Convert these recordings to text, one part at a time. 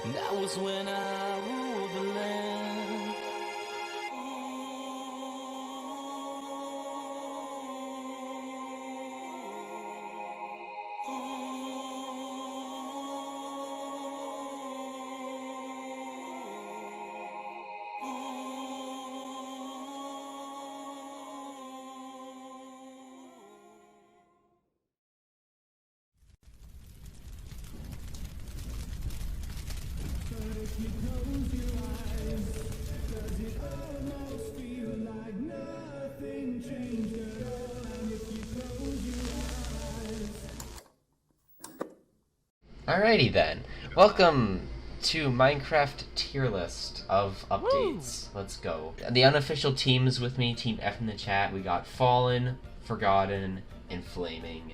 And that was when I ruled the land. If you close your eyes, does it almost feel like nothing changed at all? And if you close your eyes. Alrighty then. Welcome to Minecraft tier list of updates. Let's go. The unofficial teams with me, Team F in the chat. We got Fallen, Forgotten, and FlamingF.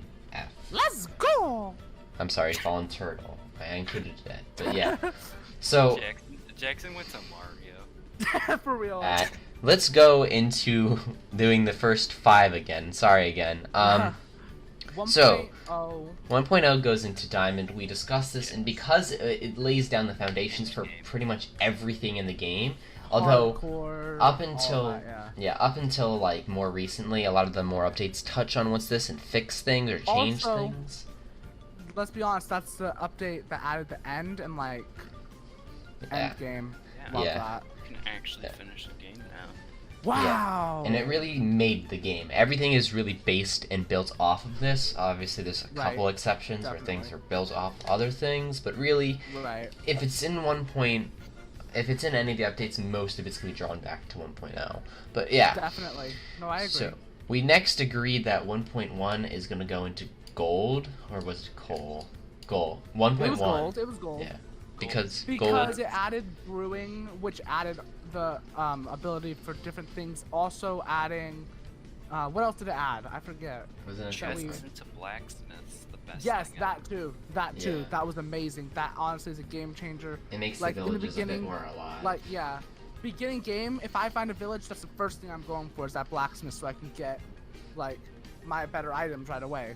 Let's go! I'm sorry, Fallen Turtle. I included that, but yeah. So, Jackson went to Mario. For real. let's go into doing the first 5 again. Sorry again. So, 1.0 goes into Diamond. We discussed this, and because it lays down the foundations for pretty much everything in the game, although Hardcore, up until that, up until like more recently, a lot of the more updates touch on what's this and fix things or change Also, things. Let's be honest, that's the update that added the end and like end game. Love Yeah. that. You can actually finish the game now. Wow. And it really made the game. Everything is really based and built off of this. Obviously, there's a couple exceptions where things are built off other things, but really, if it's in if it's in any of the updates, most of it's gonna be drawn back to 1.0. But yeah, Definitely. No, I agree. so we next agreed that 1.1 is gonna go into gold, or was it coal? Gold. 1.1. It was gold. It was gold. Yeah, because Because it added brewing, which added the ability for different things. Also adding, what else did it add? I forget. Was it a Chests chest? into blacksmiths, the best Yes, thing that too. That too. Yeah. That was amazing. That honestly is a game changer. It makes like the in the villages a bit beginning, more alive. like yeah, beginning game. If I find a village, that's the first thing I'm going for is that blacksmith, so I can get like my better items right away.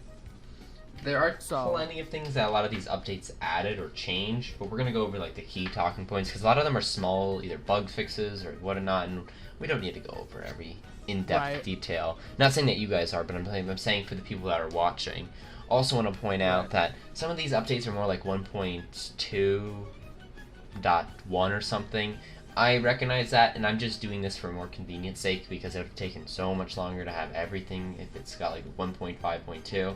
There are So- plenty of things that a lot of these updates added or changed, but we're gonna go over like the key talking points because a lot of them are small, either bug fixes or whatnot, and we don't need to go over every in-depth detail. Not saying that you guys are, but I'm saying for the people that are watching. Also, want to point out that some of these updates are more like 1.2.1 or something. I recognize that, and I'm just doing this for more convenience sake because it would have taken so much longer to have everything if it's got like 1.5.2.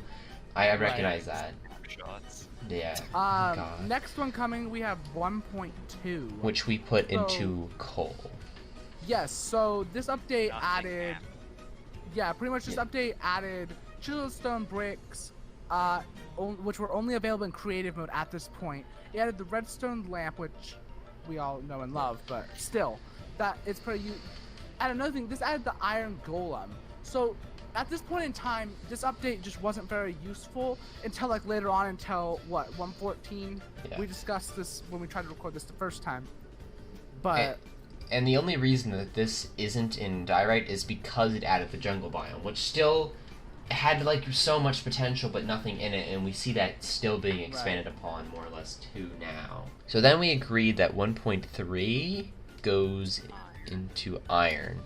I recognize that. Shots. Yeah. God. Next one coming, we have 1.2. Which we put into coal. Yes. So this update Nothing added. happened. Yeah, pretty much this update added chisel-stone bricks, which were only available in creative mode at this point. It added the redstone lamp, which we all know and love, but still, that it's pretty. And another thing, this added the iron golem. So at this point in time, this update just wasn't very useful until like later on, until what 1.14. Yeah. We discussed this when we tried to record this the first time, but. And the only reason that this isn't in Diorite is because it added the jungle biome, which still had like so much potential but nothing in it, and we see that still being expanded upon more or less too now. So then we agreed that 1.3 goes into iron.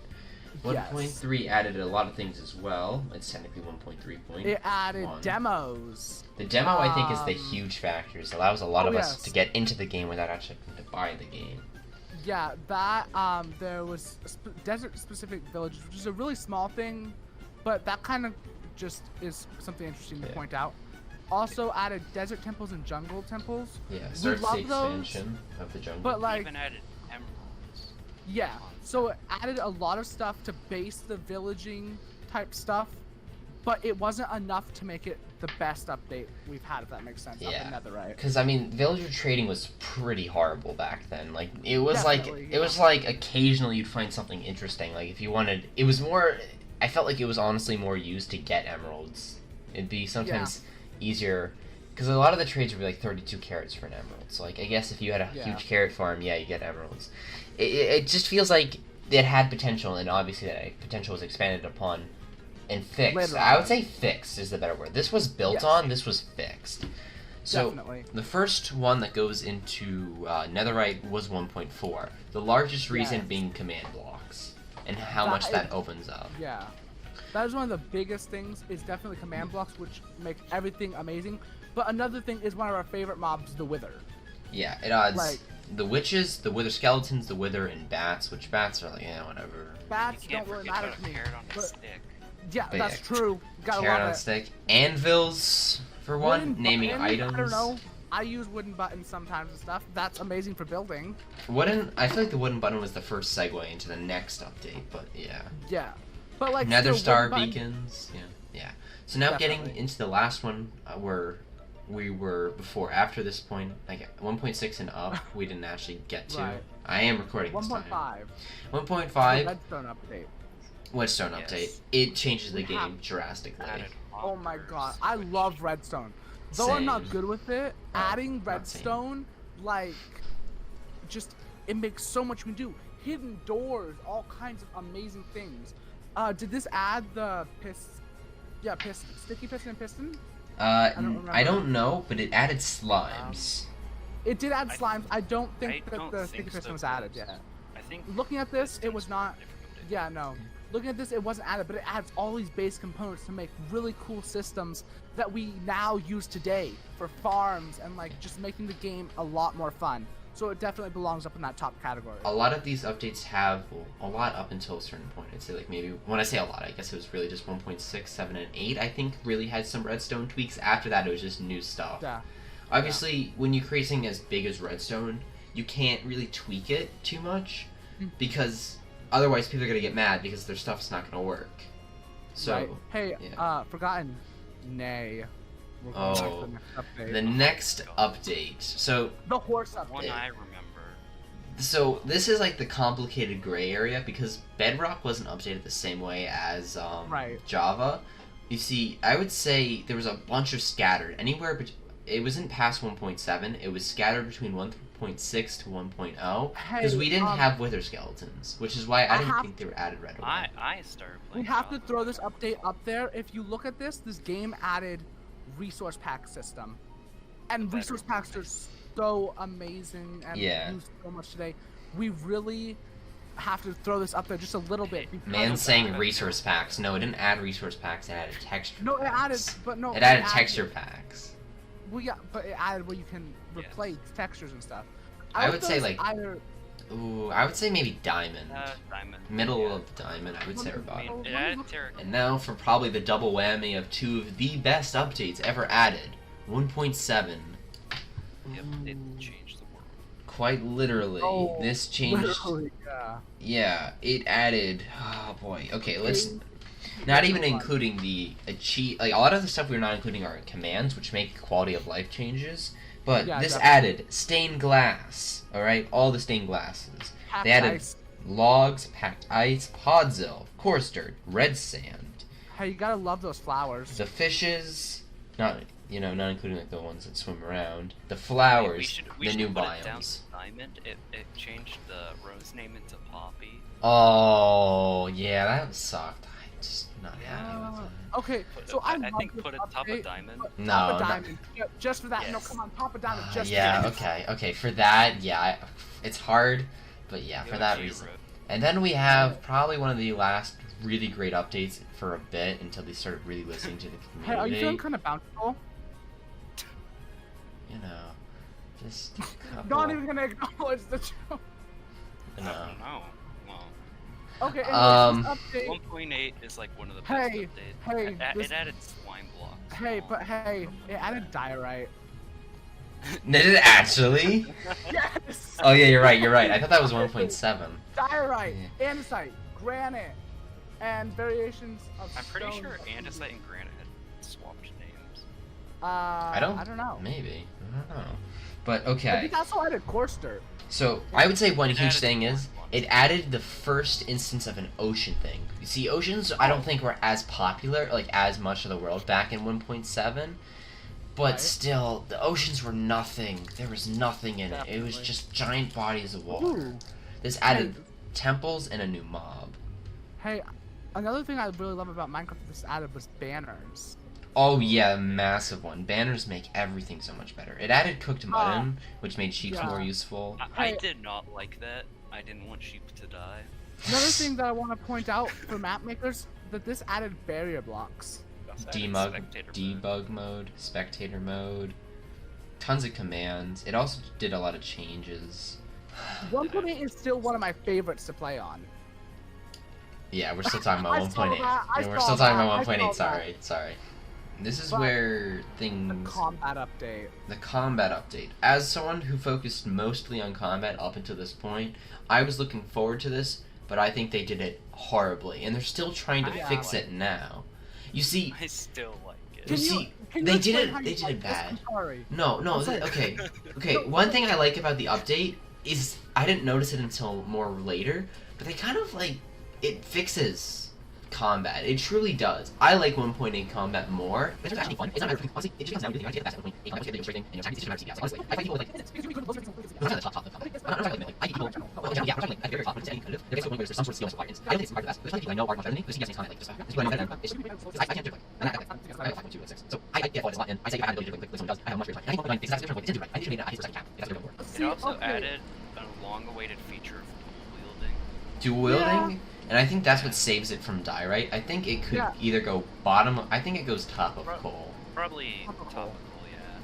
1.3 added a lot of things as well. It's technically 1.3. It added demos. The demo, I think, is the huge factor. It allows a lot of us yes. to get into the game without actually having to buy the game. Yeah, that there was desert-specific villages, which is a really small thing, but that kind of just is something interesting to point out. Also added desert temples and jungle temples. Yeah, starts the love expansion of the jungle. But like, Even added emeralds. yeah, so it added a lot of stuff to base the villaging type stuff, but it wasn't enough to make it the best update we've had, if that makes sense. Yeah. Nether, right? Because I mean, villager trading was pretty horrible back then. Like it was Definitely, it was like occasionally you'd find something interesting. Like if you wanted, it was more. I felt like it was honestly more used to get emeralds. It'd be sometimes easier because a lot of the trades would be like 32 carrots for an emerald. So like I guess if you had a huge carrot farm, yeah, you get emeralds. It just feels like it had potential, and obviously that potential was expanded upon and fixed. I would say fixed is the better word. This was built on. This was fixed. So Definitely. the first one that goes into netherite was 1.4. The largest reason Yes. being command blocks and how That much that is- opens up. Yeah. That is one of the biggest things, is definitely command blocks, which make everything amazing. But another thing is one of our favorite mobs, the Wither. Yeah, it adds Like- the witches, the wither skeletons, the wither, and bats, which bats are like, yeah, whatever. Bats You can't don't really forget matter about to me. carrot on a but- stick. Yeah, But that's yeah, true. Gotta Carrot love on it. stick. Anvils, for one, Wooden naming buttons, items. I don't know. I use wooden buttons sometimes and stuff. That's amazing for building. I feel like the wooden button was the first segue into the next update, but yeah. Yeah. But like Nether still, star wooden buttons- beacons, yeah. So now getting Definitely. into the last one, where we were before. After this point, like 1.6 and up, we didn't actually get to. Right. I am recording this 1.5. time. The 1.5 Redstone update. Whetstone Yes. update. It changes the We have game drastically. Added Oh my hoppers, god, I which- love Redstone. Though I'm not Same. good with it, adding not same. Redstone, like, just, it makes so much you can do. Hidden doors, all kinds of amazing things. Did this add the sticky piston and piston? I don't know, but it added slimes. It did add I- slimes. I don't I think that don't the think sticky so, piston was added because yet. I think Looking at this, it was pistons not. were different. Yeah, no. Looking at this, it wasn't added, but it adds all these base components to make really cool systems that we now use today for farms and like just making the game a lot more fun. So it definitely belongs up in that top category. A lot of these updates have a lot up until a certain point. I'd say like maybe when I say a lot, I guess it was really just 1.6, 7, and 8. I think really had some redstone tweaks. After that, it was just new stuff. Yeah. Obviously, when you create something as big as redstone, you can't really tweak it too much because otherwise people are gonna get mad because their stuff's not gonna work. So Right. Hey, yeah. forgotten. Nay. We're going back to Oh, the next update. the next update. So The horse update. One Yeah. I remember. So this is like the complicated gray area because Bedrock wasn't updated the same way as Right. Java. You see, I would say there was a bunch of scattered anywhere, but it wasn't past 1.7. It was scattered between 1.6 to 1.0 because Hey, we didn't have wither skeletons, which is why I didn't think they were added right away. I started We playing. have to Java. throw this update up there. If you look at this game added resource pack system. And Better resource packs are so amazing and Yeah. used so much today. We really have to throw this up there just a little bit. because Man of saying that. resource packs. No, it didn't add resource packs. It added texture. No, it added, packs. but no. It added texture packs. Well, yeah, but it added where you can Yes. replace textures and stuff. I would say, throw this like, either. Ooh, I would say maybe diamond. Diamond. Middle yeah. of diamond, I would say, or I bottom. mean, it added terra. And now for probably the double whammy of two of the best updates ever added. 1.7. Yep, it changed the world. Quite literally. Oh, This changed. Literally, yeah. Yeah, it added. Oh boy. Okay, let's. Not even Fun. including the like a lot of the stuff we're not including are commands, which make quality of life changes. But Yeah, this definitely. added stained glass. All right, all the stained glasses. Packed They added ice. logs, packed ice, podzol, coarse dirt, red sand. Hey, you gotta love those flowers. The fishes, not including like the ones that swim around. The We flowers, should the new put it down biomes. to diamond. It changed the rose name into poppy. Oh yeah, that sucked. I'm just not happy with that. Okay, so I love think this put it top update, of diamond. but No, top of not- diamond. Just for that. No, Yes. come on, top of diamond. Just for Yeah, that. okay. For that, yeah, it's hard, but yeah, for that OG reason. road. And then we have probably one of the last really great updates for a bit until they started really listening to the Hey, are you community. feeling kind of bountiful? You know, just a couple, Not even gonna acknowledge the joke. you I know. don't know. Well, Okay, anyways, Um, this update. 1.8 is like one of the best Hey, updates. hey, It this- added slime blocks. Hey, but hey, it added diorite. Did it actually? Yes. Oh yeah, you're right. I thought that was 1.7. Diorite, andesite, granite, and variations of. I'm pretty stone. sure andesite and granite had swapped names. I don't know. Maybe. I don't know. But I okay. think that's also added coarse dirt. So I would say one It huge added thing more is ones. it added the first instance of an ocean thing. You see, oceans I Oh. don't think were as popular, like as much of the world back in 1.7. But Right. still, the oceans were nothing. There was nothing in it. It was Definitely. just giant bodies of water. Ooh. This added temples and a new mob. Hey, another thing I really love about Minecraft that this added was banners. Oh yeah, massive one. Banners make everything so much better. It added cooked mutton, which made sheep yeah. more useful. I Hey. did not like that. I didn't want sheep to die. Another thing that I want to point out for map makers that this added barrier blocks. Plus, I did Debug, spectator mode. debug mode, spectator mode, tons of commands. It also did a lot of changes. 1.8 is still one of my favorites to play on. Yeah, we're still talking about I saw 1.8. that, I Yeah, we're saw still talking that, about I saw 1.8. that. Sorry. This is But where The things. combat update. The combat update. As someone who focused mostly on combat up until this point, I was looking forward to this, but I think they did it horribly, and they're still trying to Yeah. fix it now. You see, I still like it. You see, can they you did explain it- how they you did like it this? bad. I'm sorry. no, I'm sorry. okay. One thing I like about the update is I didn't notice it until more later, but they kind of like it fixes combat. It truly does. I like 1.8 combat more. It's actually fun. It's not honestly. It just comes down to the fast 1.8. Like, the straight thing, and it's honestly, I fight people with like. I'm not top of combat. I'm not talking like I hate people. Well, yeah, we're talking like at very top, but it's any kind of. There's a point where there's some sort of skill requirements. I don't think it's part of that. There's plenty of people I know are much better than me. There's CPS combat like just people I know better than I can't do it. And I have 5.2 and 6. So I get what it's a lot, and I say if I had ability to click someone does, I have a much greater time. And I think 1.9 fixes that different, but it didn't do right. I need to make it a second cap. It has to go more. It also added a long-awaited feature of dual wielding. Dual wielding, and I think that's what saves it from die right. I think it could Yeah. either go bottom. I think it goes top of coal. Probably Topical. topical,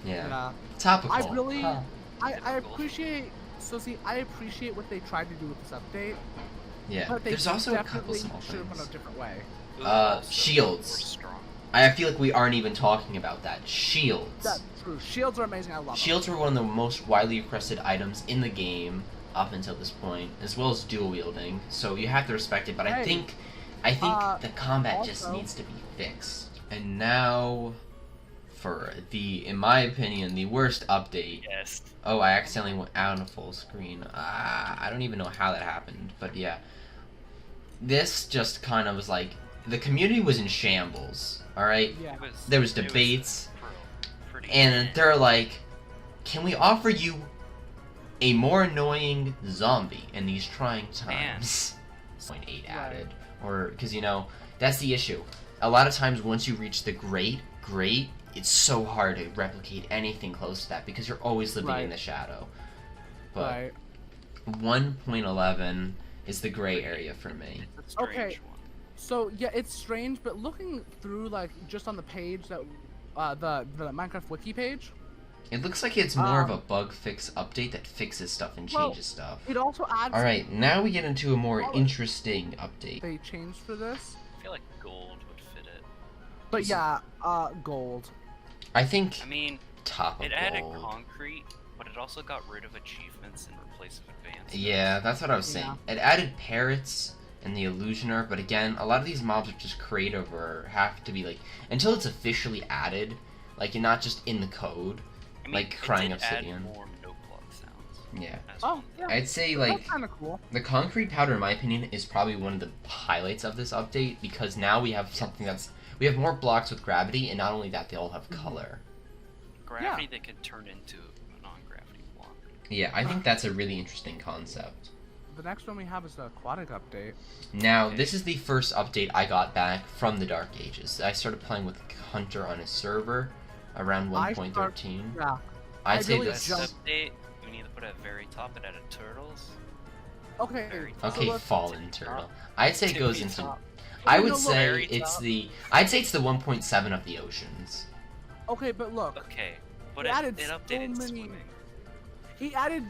yeah. Yeah, Yeah. top of I coal. really, Huh. I Typical. appreciate. So see, I appreciate what they tried to do with this update, Yeah. but they There's also a couple definitely small should have things. gone a different way. Ooh, also shields. more strong. I feel like we aren't even talking about that. Shields. That's true. Shields are amazing. I love Shields were one of the most widely requested items in the game up until this point, as well as dual wielding. So you have to respect it. But I Hey, think the combat just also- needs to be fixed. And now, for in my opinion, the worst update. Yes. Oh, I accidentally went out on full screen. I don't even know how that happened, but yeah. This just kind of was like the community was in shambles. All right. Yeah. There was debates. Pretty And they're like, can we offer you a more annoying zombie in these trying times? 0.8 added. Or, because, that's the issue. A lot of times once you reach the great, it's so hard to replicate anything close to that because you're always living in Right. the shadow. But Right. 1.11 is the gray area for me. It's a strange Okay. one. So yeah, it's strange, but looking through like just on the page that the Minecraft wiki page, It looks like it's more of a bug fix update that fixes stuff and well, changes stuff. it also adds. Alright, now we get into a more Color. interesting update. They changed for this, I feel like gold would fit it. but yeah, gold. I think I mean, top of it added gold. concrete, but it also got rid of achievements in replace of advanced. Yeah, that's what I was saying. It added parrots and the illusioner, but again, a lot of these mobs are just creative or have to be like until it's officially added, like you're not just in the code. I mean, like it crying did obsidian. Add more note block sounds. Yeah. As Oh one thing. yeah, I'd say that's like kind of cool. the concrete powder, in my opinion, is probably one of the highlights of this update because now we have something we have more blocks with gravity, and not only that, they all have color. Gravity that could turn into a non-gravity block. Yeah, I think that's a really interesting concept. The next one we have is the aquatic update. Now, this is the first update I got back from the Dark Ages. I started playing with Hunter on his server around 1.13. Yeah. I'd say really this. This update, we need to put at the very top. It added turtles. Okay. Very so Okay, let's- fallen turtle. I'd say it goes Tippy into. top. I Okay, would no, look. say Very it's top. the. I'd say it's the 1.7 of the oceans. Okay, but look, Okay, but It it added it so updated many- swimming. he added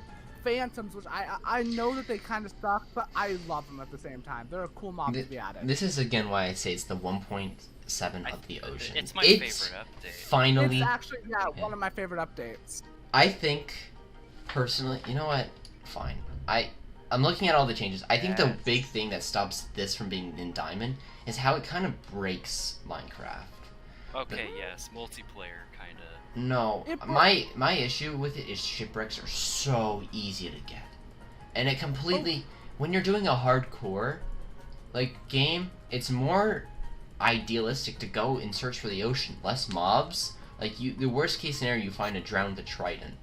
phantoms, which I know that they kind of suck, but I love them at the same time. They're a cool mob to be added. This is again why I say it's the 1.7 of the ocean. It's my favorite update. Finally, It's actually one of my favorite updates. I think, personally, you know what? Fine. I'm looking at all the changes. I think the Yes. big thing that stops this from being in Diamond is how it kind of breaks Minecraft. Okay, yes, multiplayer kind of. No, It bro- my issue with it is shipwrecks are so easy to get, and it completely when you're doing a hardcore game, it's more idealistic to go and search for the ocean, less mobs. Like the worst case scenario, you find a drowned trident,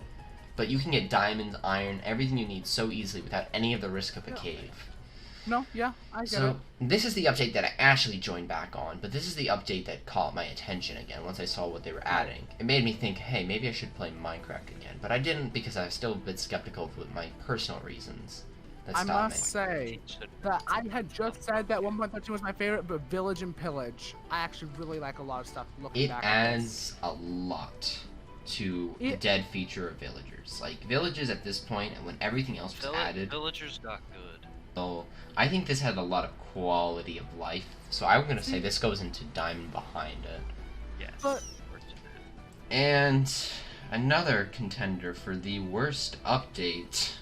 but you can get diamonds, iron, everything you need so easily without any of the risk of a cave. No, yeah, I get it. So, this is the update that I actually joined back on, but this is the update that caught my attention again once I saw what they were adding. It made me think, hey, maybe I should play Minecraft again, but I didn't because I was still a bit skeptical with my personal reasons that I stopped must me. say that I had just said that 1.13 was my favorite, but Village and Pillage, I actually really like a lot of stuff looking It back. adds a lot to the dead feature of villagers. Like, villages at this point, and when everything else was added, Villagers got good. so I think this had a lot of quality of life. So I'm gonna say this goes into Diamond behind it. Yes. But- And another contender for the worst update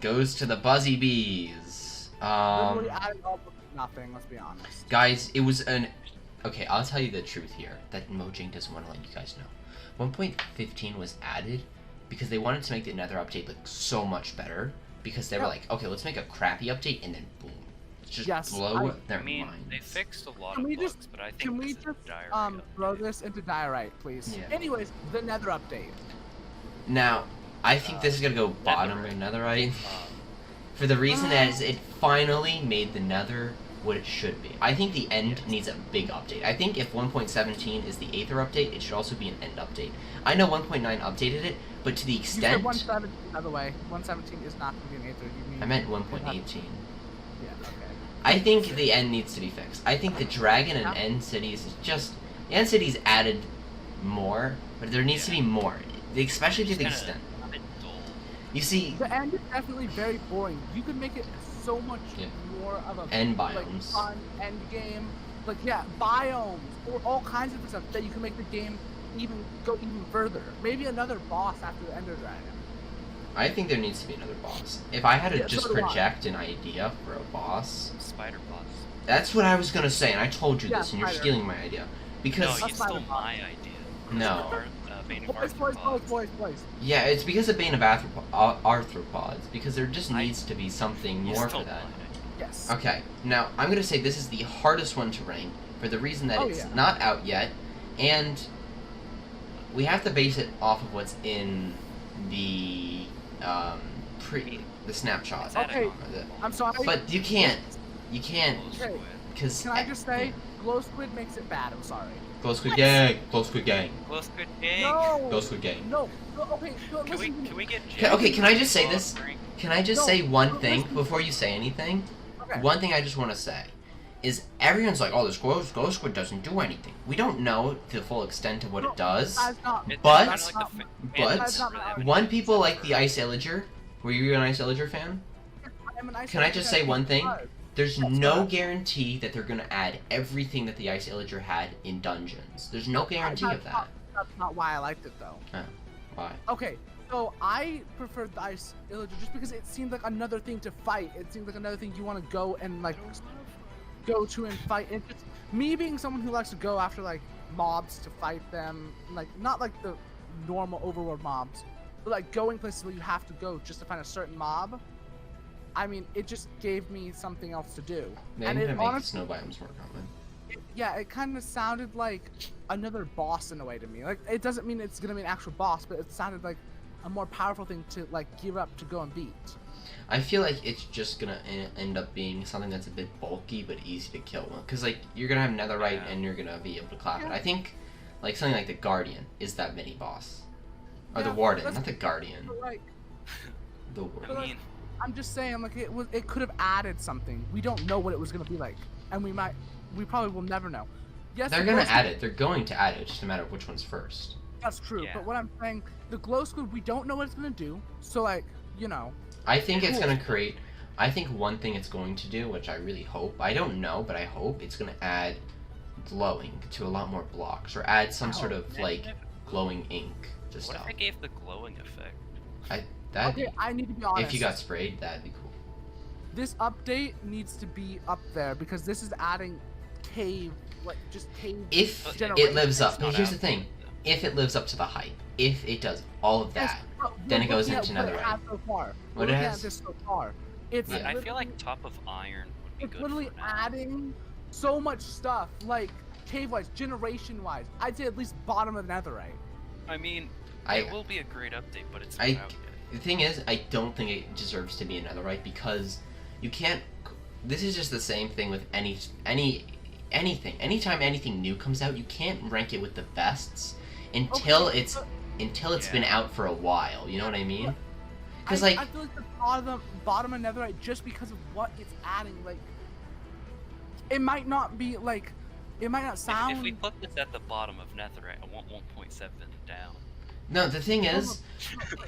goes to the Buzzy Bees. Literally added all but nothing, let's be honest. Guys, it was an... Okay, I'll tell you the truth here, that Mojang doesn't want to let you guys know. 1.15 was added because they wanted to make the Nether update look so much better, because they were like, okay, let's make a crappy update, and then boom. Just blow their I mean, minds. they fixed a lot Can of we bugs, just- but I think Can we this is a just diarrhea throw update. this into diorite, please? Yeah. Anyways, the Nether update. Now, I think this is gonna go bottom of Netherite, for the reason that is it finally made the Nether what it should be. I think the end needs a big update. I think if 1.17 is the Aether update, it should also be an end update. I know 1.9 updated it, but to the You said extent... 117, by the way. 117 is not going to be an Aether. You mean... I meant 1.18. Yeah, okay. I think the end needs to be fixed. I think the Dragon and End Cities is just... The End Cities added more, but there needs to be more. Especially to the It's extent... kinda a bit dull. You see... The end is definitely very boring. You could make it so much more of a End like, biomes. fun end game. Like, yeah, biomes or all kinds of stuff that you can make the game go even further. Maybe another boss after the Ender Dragon. I think there needs to be another boss. If I had to Yeah, just so do I. project an idea for a boss... Spider boss. That's what I was gonna say, and I told you Yeah, this, and you're spider. stealing my idea. Because... No, you Spider stole boss. my idea. No. Bane of Boys. Yeah, it's because of Bane of Arthropods, because there just I- needs to be something You more stole for that. mine. Yes. Okay, now I'm gonna say this is the hardest one to rank for the reason that Oh, it's yeah. not out yet, and we have to base it off of what's in the the snapshot. Okay. I'm sorry. But you can't, Okay. because Can I just say, Glow Squid makes it bad. I'm sorry. Glow Squid Gang, Glow Squid Gang, Glow Squid Gang. No. Glow Squid Gang. No. Okay. No, Can listen to me. we get Okay, can I just say this? Can I just No, say one no, thing listen. before you say anything? Okay. One thing I just want to say is everyone's like, oh, this glow squid doesn't do anything. We don't know the full extent of what No, it does. That's not. But- that's not- But one people like the Ice Illager. Were you an Ice Illager fan? I'm an ice Can I just say one thing? That's There's That's no fine. guarantee that they're gonna add everything that the Ice Illager had in dungeons. There's no guarantee of that. That's not why I liked it though. Why? Okay, so I preferred the Ice Illager just because it seemed like another thing to fight. It seemed like another thing you want to go and like go to and fight. And just me being someone who likes to go after like mobs to fight them, like not like the normal overworld mobs, but like going places where you have to go just to find a certain mob. I mean, it just gave me something else to do. They And need it to make honestly, snow biomes more common. yeah, it kind of sounded like another boss in a way to me. Like, it doesn't mean it's gonna be an actual boss, but it sounded like a more powerful thing to like gear up to go and beat. I feel like it's just gonna end up being something that's a bit bulky but easy to kill. Cause like you're gonna have Netherite Yeah. and you're gonna be able to clap it. Yeah. I think like something like the Guardian is that mini boss, or the Yeah, Warden, that's- not the Guardian. But, like, The Warden. I mean, I'm just saying, like it could have added something. We don't know what it was gonna be like, and we probably will never know. Yes, They're the gonna glow add squid- it. They're going to add it. It's just a matter of which one's first. That's true, Yeah. but what I'm saying, the glow squid, we don't know what it's gonna do. So like, you know, I think it's Cool. gonna create. I think one thing it's going to do, which I really hope. I don't know, but I hope it's gonna add glowing to a lot more blocks, or add some sort of like glowing ink to what stuff. if it gave the glowing effect? That'd okay, be, I need to be honest. if you got sprayed, that'd be cool. This update needs to be up there because this is adding cave, like just cave. If generation. it lives up, It's but not here's the out thing: if it lives up to the hype, if it does all of Yes, that, but then we're it goes looking into at what it Netherite. has so far. What We're it looking has? at this so far. It's Yeah. I feel literally- like Top of Iron would be it's good literally for now. adding so much stuff, like cave-wise, generation-wise. I'd say at least bottom of Netherite. I mean, I- it will be a great update, but it's not I- out yet. The thing is, I don't think it deserves to be a Netherite because You can't. This is just the same thing with anything. Anytime anything new comes out, you can't rank it with the bests until it's been out for a while. You know what I mean? Because I feel like the bottom of Netherite, just because of what it's adding, like, it might not be like, it might not sound. If we put this at the bottom of Netherite, I want 1.7 down. No, the thing is,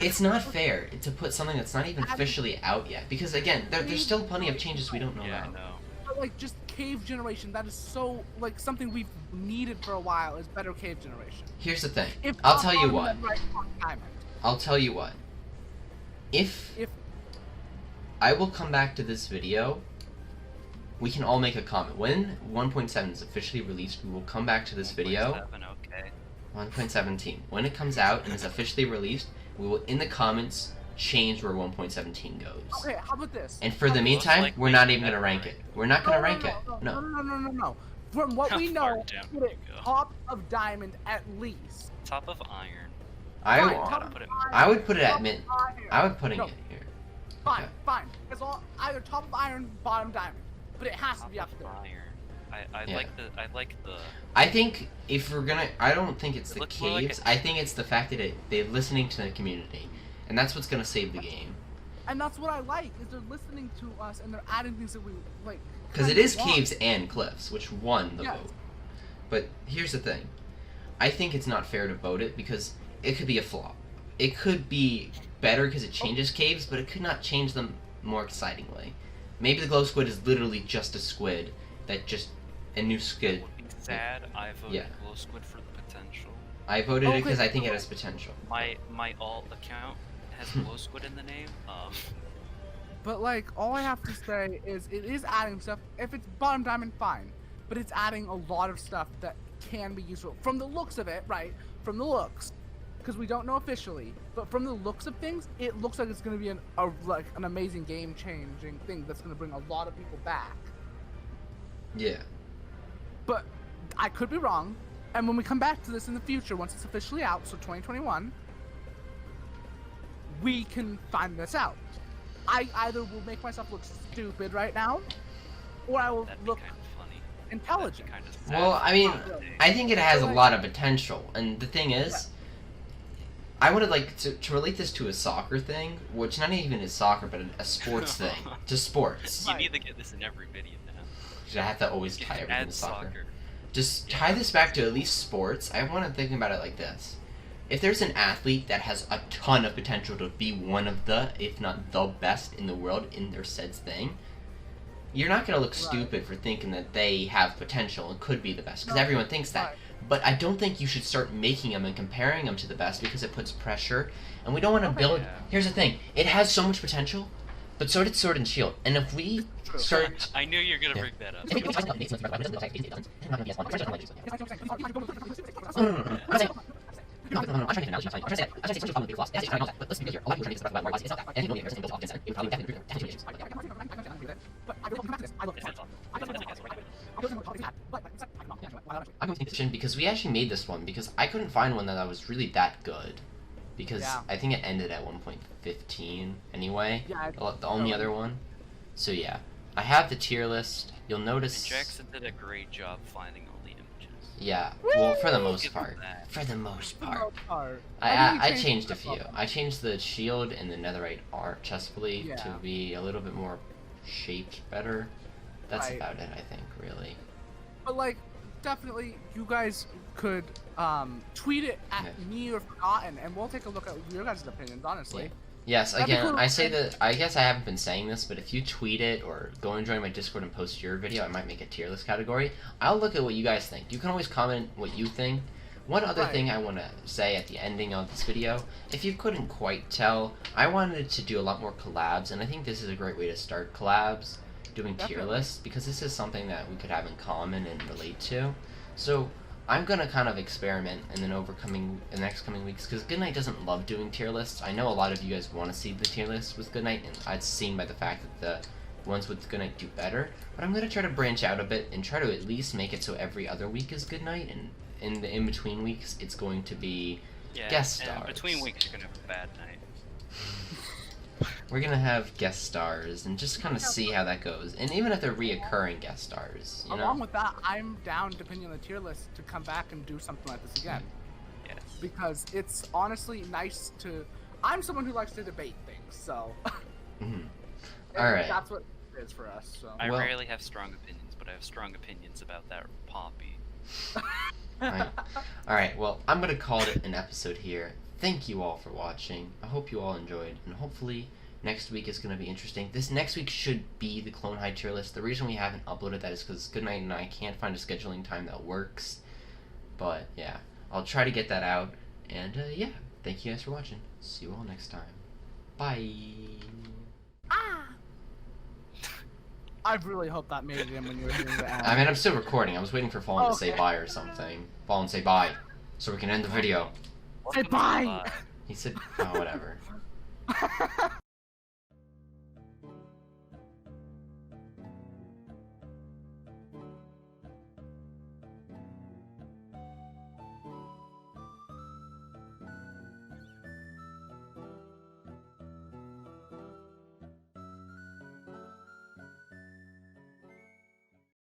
it's not fair to put something that's not even officially out yet. Because again, there's still plenty of changes we don't know Yeah, I about. know. But like, just cave generation, that is so, like, something we've needed for a while is better cave generation. Here's the thing. If I'll not tell you on what. Netherite, on Diamond. I'll tell you what. If I will come back to this video, we can all make a comment. When 1.7 is officially released, we will come back to this video. 1.7, okay. 1.17. When it comes out and is officially released, we will, in the comments, change where 1.17 goes. Okay, how about this? And for the Most meantime, likely we're not even Netherite. gonna rank it. We're not gonna rank it. No. No. From what How we far know, down put do it we go? top of Diamond at least. Top of iron. I Fine, would, top of put it- iron, I would put it top at of mid. iron. I would putting No, it here. Fine, Okay. fine. It's all either top of iron, bottom diamond, but it has to Top be up of there. iron. I Yeah. like the. I think if we're gonna, I don't think it's It the looks more like caves. a- I think it's the fact that they're listening to the community, and that's what's gonna save the game. And that's what I like is they're listening to us and they're adding things that we like. Because it kinda is want. caves and cliffs, which won the Yes. vote. But here's the thing. I think it's not fair to vote it because it could be a flop. It could be better because it changes caves, but it could not change them more excitingly. Maybe the glow squid is literally just a squid that just a new squid. Would be sad. I voted Yeah. glow squid for the potential. I voted it Okay. because I think it has potential. My alt account has glow squid in the name. But like, all I have to say is it is adding stuff. If it's bottom diamond, fine. But it's adding a lot of stuff that can be useful. From the looks of it, right? From the looks. Because we don't know officially. But from the looks of things, it looks like it's going to be an amazing game-changing thing that's going to bring a lot of people back. Yeah. But I could be wrong. And when we come back to this in the future, once it's officially out, so 2021, we can find this out. I either will make myself look stupid right now, or I will That'd be look kind of funny. intelligent. That'd be kind of Well, sad. I mean, Not really. I think it has a But, lot of potential, and the thing is, I would like to relate this to a soccer thing, which not even is soccer, but a sports thing, to sports. You need to get this in every video now. I have to always tie everything Add to soccer. soccer. Just tie this back to at least sports. I want to think about it like this. If there's an athlete that has a ton of potential to be one of the, if not the best in the world in their said thing, you're not going to look stupid for thinking that they have potential and could be the best, because No, everyone thinks that. right. But I don't think you should start making them and comparing them to the best because it puts pressure, and we don't want to build... Yeah. Here's the thing. It has so much potential, but so did Sword and Shield. And if we start... I knew you were gonna Yeah. bring that up. I'm going to take this because we actually made this one because I couldn't find one that was really that good. Because Yeah. I think it ended at 1.15 anyway. Yeah, The only other one. So yeah. I have the tier list. You'll notice... Jackson did a great job finding all the images. Yeah, well, for the most Give him part. that. For the most For the part. most part. I think changed a stuff few. up. I changed the shield and the netherite art chestplate to Yeah. be a little bit more shaped better. That's Right. about it, I think, really. But like, definitely, you guys could tweet it at Yeah. me or Forgotten, and we'll take a look at your guys' opinions, honestly. Yeah. Yes, That'd be again, cool. I say that, I guess I haven't been saying this, but if you tweet it or go and join my Discord and post your video, I might make a tier list category. I'll look at what you guys think. You can always comment what you think. One other Right. thing I want to say at the ending of this video, if you couldn't quite tell, I wanted to do a lot more collabs, and I think this is a great way to start collabs, doing tier Definitely. lists, because this is something that we could have in common and relate to. So I'm gonna kind of experiment and then the next coming weeks, because Goodnight doesn't love doing tier lists. I know a lot of you guys want to see the tier list with Goodnight, and it's seen by the fact that the ones with Goodnight do better. But I'm gonna try to branch out a bit and try to at least make it so every other week is Goodnight, and in the in-between weeks it's going to be Yeah, guest and stars. between weeks you're gonna have a bad night. we're gonna have guest stars and just kind of see how that goes. And even if they're reoccurring guest stars, you know. Along with that, I'm down, depending on the tier list, to come back and do something like this again. Yes. Because it's honestly nice to. I'm someone who likes to debate things, so. Mhm. All right. That's what it is for us. So. I Well- rarely have strong opinions, but I have strong opinions about that poppy. Alright, well, I'm gonna call it an episode here. Thank you all for watching. I hope you all enjoyed, and hopefully next week is gonna be interesting. This next week should be the Clone High tier list. The reason we haven't uploaded that is because Goodnight and I can't find a scheduling time that works. But yeah, I'll try to get that out. And yeah, thank you guys for watching. See you all next time. Bye. I really hope that made it in when you were hearing the end. I mean, I'm still recording. I was waiting for Fallen to say Okay. bye or something. Fallen, say bye, so we can end the video. Say bye! He said, oh, whatever.